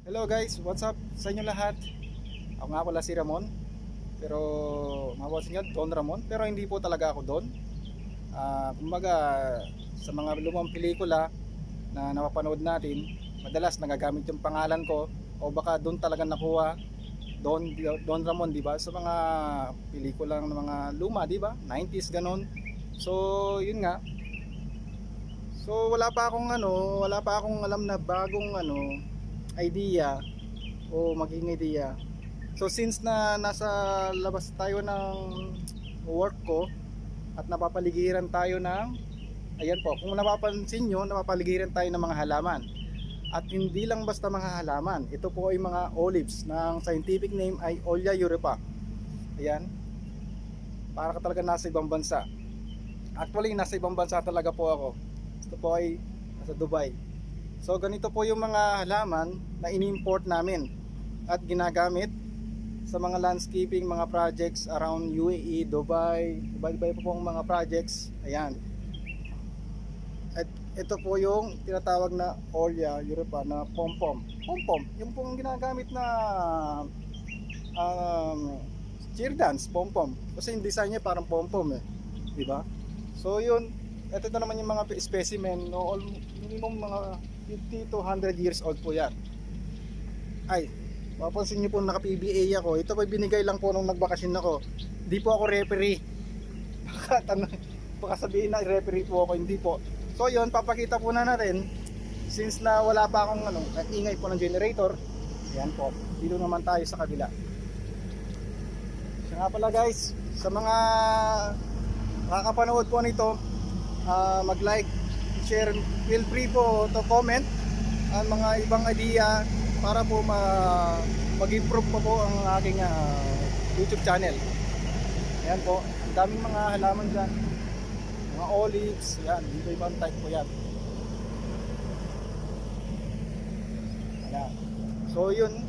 Hello guys, what's up sa inyo lahat? Ako nga pala si Ramon. Pero mabawasin nyo, Don Ramon. Pero hindi po talaga ako Don. Kumbaga sa mga lumang pelikula na napapanood natin, madalas nagagamit yung pangalan ko o baka doon talaga nakuha Don Ramon, di ba? Sa mga pelikula ng mga luma, di ba? 90s ganon. So, yun nga. So, wala pa akong alam na bagong idea o maging idea. So since na nasa labas tayo ng work ko at napapaligiran tayo ng, ayan po, kung napapansin nyo, napapaligiran tayo ng mga halaman. At hindi lang basta mga halaman, ito po ay mga olives ng scientific name ay Olea Europa. Ayan, para ka talaga nasa ibang bansa. Actually nasa ibang bansa talaga po ako. Ito po ay nasa Dubai. So ganito po yung mga halaman na ini-import namin at ginagamit sa mga landscaping, mga projects around UAE, Dubai, iba-iba po pong mga projects. Ayan. At ito po yung tinatawag na Olea Europa na pom-pom. Pom-pom, yung pong ginagamit na cheer dance, pom-pom. Kasi yung design niya parang pom-pom eh. Diba? So yun, ito na naman yung mga specimen, no, minimum mga 50 to 100 years old po yan. Ay, mapansin nyo po naka-PBA ako. Ito po binigay lang po nung nagbakasyon ako. Hindi po ako referee. Baka sabihin na referee po ako, hindi po. So yun, papakita po na natin. Since na wala pa akong ingay po ng generator. Yan po, dito naman tayo sa kabila. Siya nga pala guys, sa mga makakapanood po nito, mag-like, share, feel free po to comment ang mga ibang idea para po mag-improve pa po ang aking YouTube channel. Ayan po, ang daming mga halaman dyan, mga olives, yan, iba-ibang type po yan. Ayan. So yun,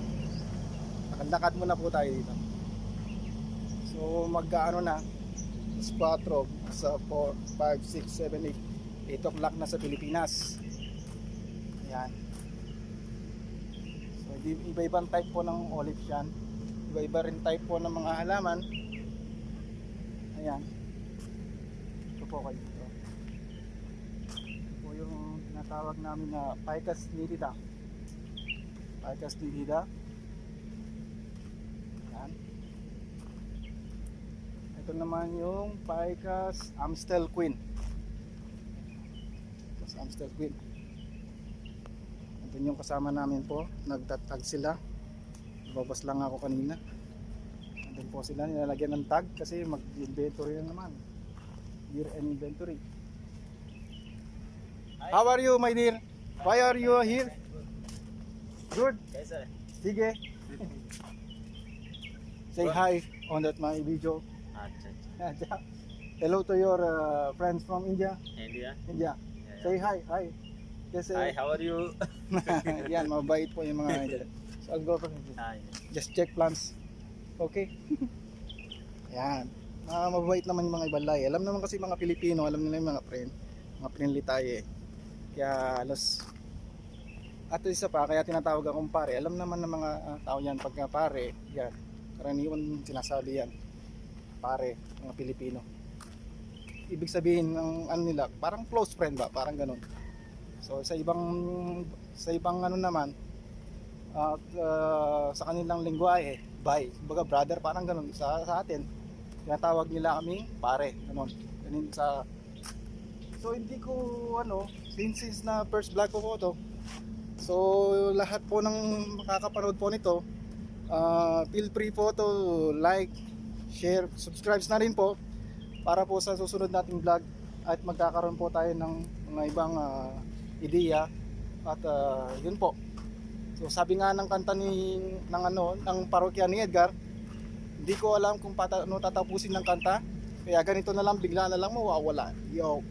lakad muna po tayo dito. So mag-ano na, 4, sa 4, 5, 6, 7, 8 o'clock na sa Pilipinas. Ayan. So iba-ibang type po ng olives yan. Iba-iba rin type po ng mga halaman. Ayan. Ito po kayo dito. Ito po yung tinatawag namin na Ficus nitida. Ficus nitida. Ayan. Ito naman yung Ficus Amstel Queen. Amstel Queen. Ito yung kasama namin po. Nagtatag sila. Babas lang ako kanina. Andun po sila. Nilalagyan ng tag kasi mag-inventory na naman. Year-end inventory. How are you my dear? Why are you here? Good. Yes, sir. Sige. Say hi on that my video. Hello to your friends from India. India. India. Yeah. Say hi. Hi. Kasi, Hi, how are you? yan, mabait po yung mga dyan. So I'll go for Hi. just check plans. Okay? Yan. Mabait naman yung mga ibang lahi. Alam naman kasi mga Pilipino, alam nila yung mga friendly tayo eh. Kaya halos, at isa pa, kaya tinatawag akong pare. Alam naman ng mga tao yan, pagka pare, yan, karaniwan sinasabi yan, pare, mga Pilipino. Ibig sabihin ng ano nila, parang close friend ba, parang ganun. So sa ibang ano naman, sa kanilang lengguwahe, bye, kumbaga brother, parang ganun. Sa atin, tinatawag nila kaming pare, ganun. Ganun sa, so hindi ko since na first vlog ko to, so lahat po ng makakapanood po nito, feel free po to like, share, subscribe na rin po para po sa susunod nating vlog at magkakaroon po tayo ng mga ibang ideya at yun po. So sabi nga ng kanta ng parokya ni Edgar, hindi ko alam kung tatapusin ng kanta, kaya ganito na lang, bigla na lang mawawala. Yo.